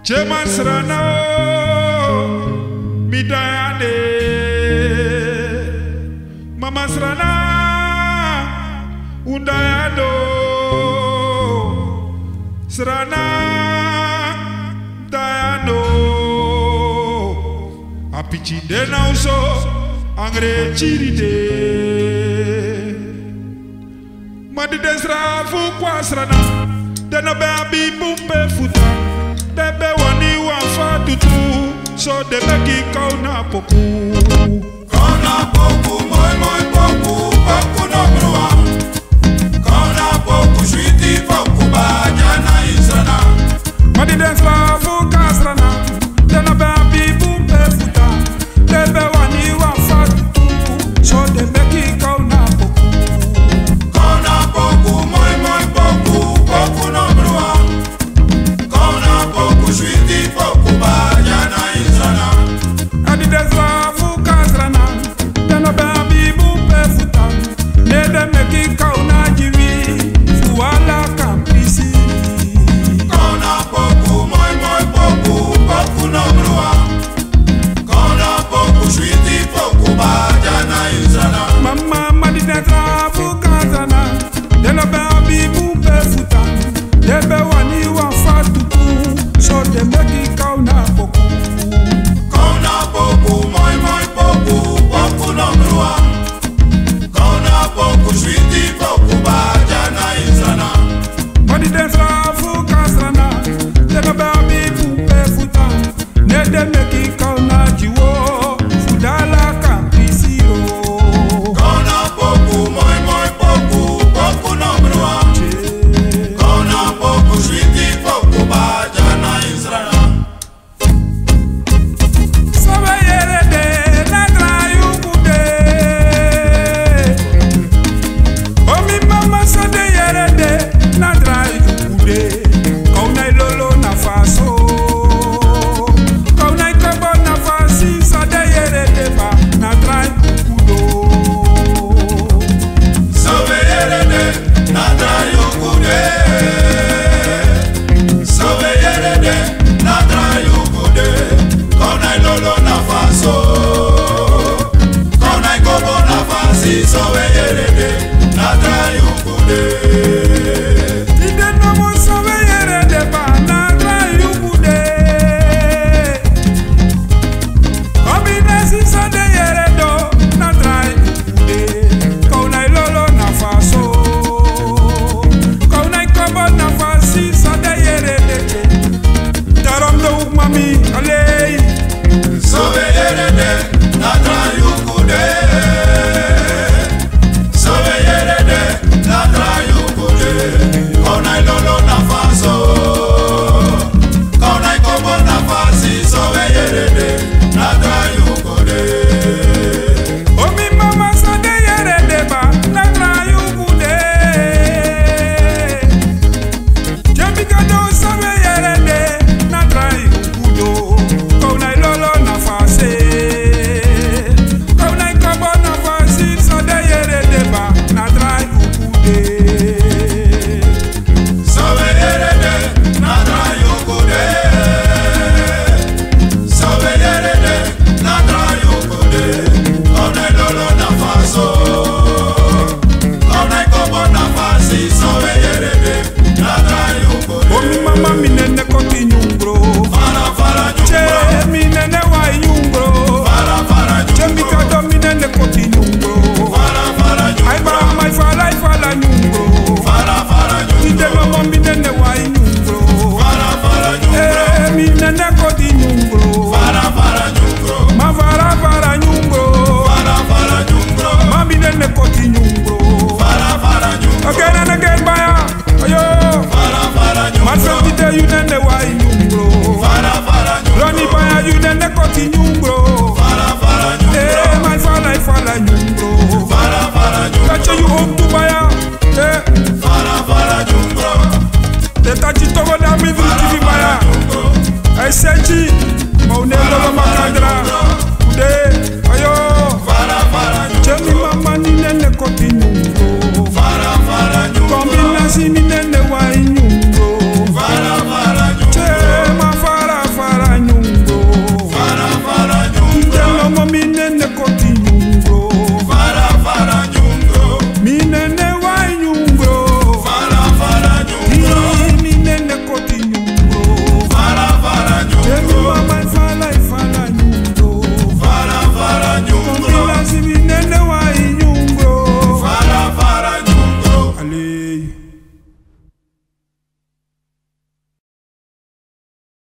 Chema Srana Midayane Mama Srana Undayado Srana Dayano Apichinde na uso Angre chiride Madi desra fu kwa Srana Dena be abi bumpe futa Debe wani wafa tutu So debe ki kauna poku Kauna poku, moi poku Poku no brua Kauna poku, shwiti poku Bajana Srana Madi desra fu ka Srana Dena be abi bumpe futa Debe wani wafa tutu So debe ki kauna poku Kauna poku, moi poku Poku no brua Kauna poku, shwiti poku Bajana Srana Adi desra fu ka Srana Dena be abi bumpe futa Nede meki kauna jiwi Fuala kampisi Kauna poku, moi poku Poku no brua Kauna poku, shwiti poku Bajana Srana Mama madi desra fu ka Srana Dena be abi bumpe futa Debe wani wafa tutu So de meki kauna poku Kauna poku, moi poku Poku no brua Kauna poku, shwiti poku Bajana Srana Madi desra fu ka Srana Dena be abi bumpe futa Nede meki kauna jiwo Fudala kampisi yo Kauna poku, moi poku Poku no brua Kauna poku, shwiti poku Bajana Srana Sabe yere de na trayu kude O mi mama sade yere de na trayu kude Kauna ilolo na faso Kauna ikobo na fasi sade yere de ba na trayu kudo Sove yerede, nada yukude Sove yerede, nada yukude Kauna ilolo na faso Kauna ikobo na fasi Sove